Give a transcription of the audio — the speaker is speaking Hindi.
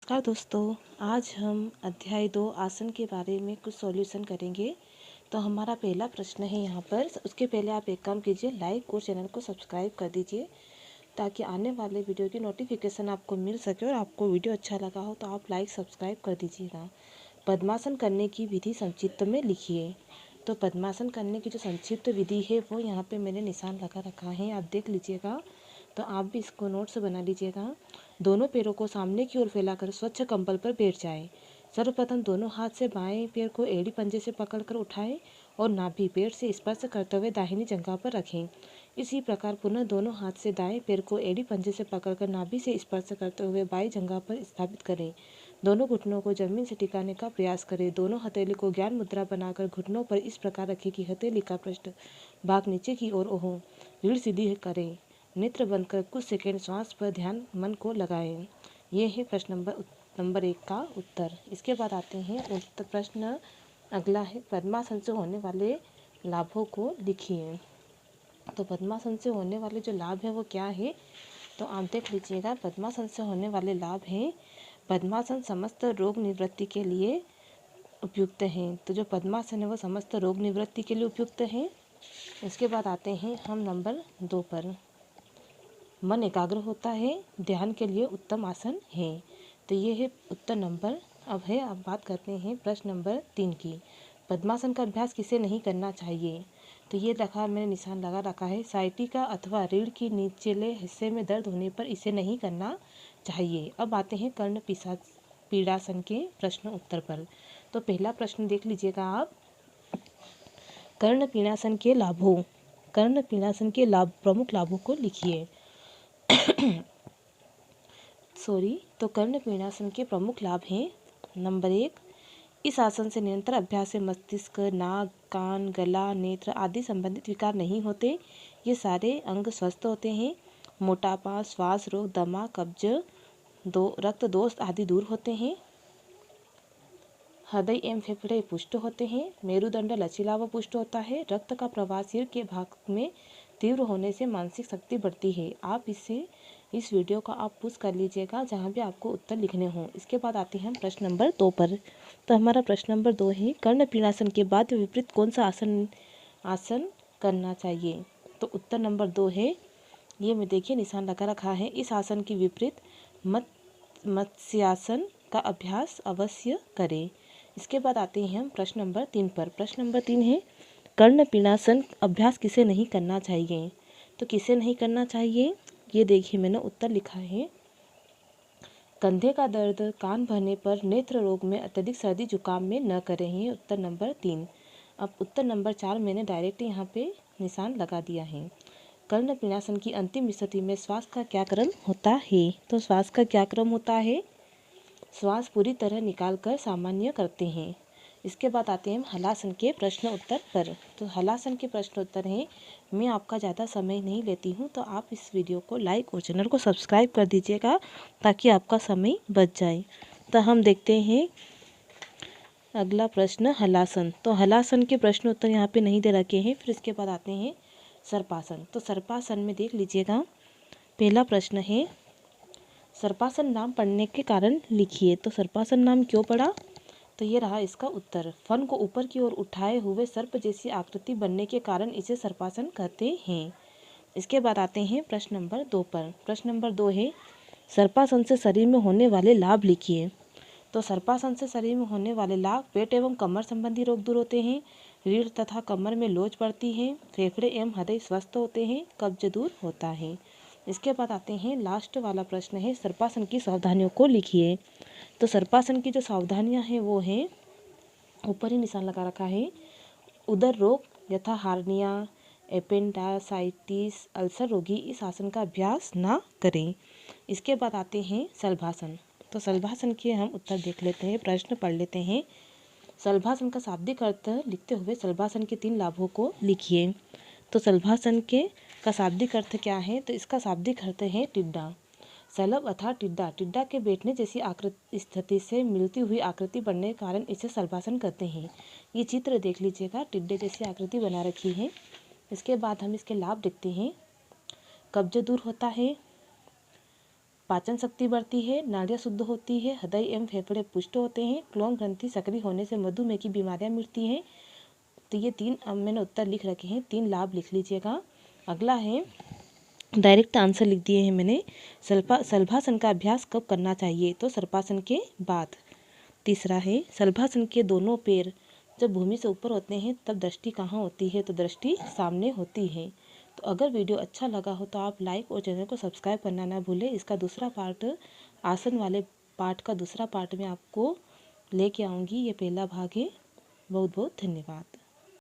नमस्कार दोस्तों, आज हम अध्याय 2 आसन के बारे में कुछ सॉल्यूशन करेंगे। तो हमारा पहला प्रश्न है यहाँ पर। उसके पहले आप एक काम कीजिए, लाइक और चैनल को सब्सक्राइब कर दीजिए ताकि आने वाले वीडियो की नोटिफिकेशन आपको मिल सके। और आपको वीडियो अच्छा लगा हो तो आप लाइक सब्सक्राइब कर दीजिएगा। पद्मासन करने की विधि संक्षिप्त में लिखिए। तो पद्मासन करने की जो संक्षिप्त विधि है वो यहाँ पे मैंने निशान लगा रखा है, आप देख लीजिएगा। तो आप भी इसको नोट्स बना लीजिएगा। दोनों पैरों को सामने की ओर फैलाकर स्वच्छ कंबल पर बैठ जाएं। सर्वप्रथम दोनों हाथ से बाएं पैर को एड़ी पंजे से पकड़कर उठाएं और नाभि पैर से स्पर्श करते हुए दाहिनी जंघा पर रखें। इसी प्रकार पुनः दोनों हाथ से दाएं पैर को एड़ी पंजे से पकड़कर नाभि से स्पर्श करते हुए बाईं जंघा पर स्थापित करें। दोनों घुटनों को जमीन से टिकाने का प्रयास करें। दोनों हथेली को ज्ञान मुद्रा बनाकर घुटनों पर इस प्रकार रखें कि हथेली का पृष्ठ भाग नीचे की ओर हो। रीढ़ सीधी करें। नेत्र बंद कर कुछ सेकंड श्वास पर ध्यान मन को लगाएं। ये है प्रश्न नंबर 1 का उत्तर। इसके बाद आते हैं उत्तर प्रश्न अगला है, पद्मासन से होने वाले लाभों को लिखिए। तो पद्मासन से होने वाले जो लाभ है वो क्या है, तो आप देख लीजिएगा। पद्मासन से होने वाले लाभ हैं, पद्मासन समस्त रोग निवृत्ति के लिए उपयुक्त हैं। तो जो पद्मासन है वो समस्त रोग निवृत्ति के लिए उपयुक्त है। इसके बाद आते हैं हम नंबर 2 पर। मन एकाग्र होता है, ध्यान के लिए उत्तम आसन है। तो ये है उत्तर नंबर। अब बात करते हैं प्रश्न नंबर 3 की। पद्मासन का अभ्यास किसे नहीं करना चाहिए, तो ये मैंने निशान लगा रखा है। साइटिका अथवा रीढ़ की निचले हिस्से में दर्द होने पर इसे नहीं करना चाहिए। अब आते हैं कर्ण पीड़ासन के प्रश्न उत्तर पर। तो पहला प्रश्न देख लीजिएगा आप। कर्ण पीड़ासन के लाभों, कर्ण पीड़ासन के प्रमुख लाभों को लिखिए। तो कर्ण पीड़ासन के प्रमुख लाभ हैं। नंबर 1, इस आसन से निरंतर अभ्यास से मस्तिष्क, नाक, कान, गला, नेत्र आदि संबंधित विकार नहीं होते। ये सारे अंग स्वस्थ होते हैं। मोटापा, श्वास रोग, दमा, कब्ज, रक्त दोष आदि दूर होते हैं। हृदय एवं फेफड़े पुष्ट होते हैं। मेरुदंड लचीला व पुष्ट होता है। रक्त का प्रवाह सिर के भाग में तीव्र होने से मानसिक शक्ति बढ़ती है। आप इस वीडियो का आप पुश कर लीजिएगा जहाँ भी आपको उत्तर लिखने हों। इसके बाद आते हैं हम प्रश्न नंबर 2 पर। तो हमारा प्रश्न नंबर 2 है, कर्ण पीड़ासन के बाद विपरीत कौन सा आसन करना चाहिए। तो उत्तर नंबर 2 है, ये मैं देखिए निशान लगा रखा है। इस आसन की विपरीत मत्स्यासन का अभ्यास अवश्य करें। इसके बाद आते हैं हम प्रश्न नंबर 3 पर। प्रश्न नंबर 3 है, कर्ण पीड़ासन अभ्यास किसे नहीं करना चाहिए। तो किसे नहीं करना चाहिए, ये देखिए मैंने उत्तर लिखा है। कंधे का दर्द, कान भरने पर, नेत्र रोग में, अत्यधिक सर्दी जुकाम में न करें। ये उत्तर नंबर 3। अब उत्तर नंबर 4 मैंने डायरेक्ट यहाँ पे निशान लगा दिया है। कर्ण पीड़ासन की अंतिम स्थिति में श्वास का क्या क्रम होता है। तो श्वास का क्या क्रम होता है, श्वास पूरी तरह निकाल कर सामान्य करते हैं। इसके बाद आते हैं हम हलासन के प्रश्न उत्तर पर। तो हलासन के प्रश्न उत्तर हैं। मैं आपका ज़्यादा समय नहीं लेती हूं, तो आप इस वीडियो को लाइक और चैनल को सब्सक्राइब कर दीजिएगा ताकि आपका समय बच जाए। तो हम देखते हैं अगला प्रश्न हलासन। तो हलासन के प्रश्न उत्तर यहाँ पे नहीं दे रखे हैं। फिर इसके बाद आते हैं सर्पासन। तो सर्पासन में देख लीजिएगा, पहला प्रश्न है, सर्पासन नाम पढ़ने के कारण लिखिए। तो सर्पासन नाम क्यों पड़ा, तो ये रहा इसका उत्तर। फन को ऊपर की ओर उठाए हुए सर्प जैसी आकृति बनने के कारण इसे सर्पासन कहते हैं। इसके बाद आते हैं प्रश्न नंबर 2 पर। प्रश्न नंबर 2 है, सर्पासन से शरीर में होने वाले लाभ लिखिए। तो सर्पासन से शरीर में होने वाले लाभ, पेट एवं कमर संबंधी रोग दूर होते हैं। रीढ़ तथा कमर में लोच पड़ती है। फेफड़े एवं हृदय स्वस्थ होते हैं। कब्ज दूर होता है। इसके बाद आते हैं लास्ट वाला प्रश्न है, सर्पासन की सावधानियों को लिखिए। तो सर्पासन की जो सावधानियां हैं वो हैं, ऊपर ही निशान लगा रखा है। उदर रोग यथा हार्निया, एपेंडासाइटिस, अल्सर रोगी इस आसन का अभ्यास ना करें। इसके बाद आते हैं शलभासन। तो शलभासन के हम उत्तर देख लेते हैं, प्रश्न पढ़ लेते हैं। शलभासन का शाब्दिक अर्थ लिखते हुए शलभासन के 3 लाभों को लिखिए। तो शलभासन का शाब्दिक अर्थ क्या है, तो इसका शाब्दिक अर्थ है टिड्डा। शलभ अर्थात टिड्डा, टिड्डा के बैठने जैसी स्थिति से मिलती हुई आकृति बनने के कारण इसे शलभासन कहते हैं। ये चित्र देख लीजिएगा, टिड्डे जैसी आकृति बना रखी है। इसके बाद हम इसके लाभ देखते हैं। कब्ज दूर होता है, पाचन शक्ति बढ़ती है, नाड़ियाँ शुद्ध होती है, हृदय एवं फेफड़े पुष्ट होते हैं, क्लोन ग्रंथि सक्रिय होने से मधुमेह की बीमारियां मिटती हैं। तो ये 3 मैंने उत्तर लिख रखे हैं, 3 लाभ लिख लीजिएगा। अगला है, डायरेक्ट आंसर लिख दिए हैं मैंने। शलभासन का अभ्यास कब करना चाहिए? तो सर्पासन के बाद। तीसरा है, शलभासन के दोनों पैर जब भूमि से ऊपर होते हैं तब दृष्टि कहाँ होती है? तो दृष्टि सामने होती है। तो अगर वीडियो अच्छा लगा हो तो आप लाइक और चैनल को सब्सक्राइब करना ना भूलें। इसका दूसरा पार्ट, आसन वाले पार्ट का दूसरा पार्ट में आपको लेके आऊँगी। ये पहला भाग है। बहुत बहुत धन्यवाद।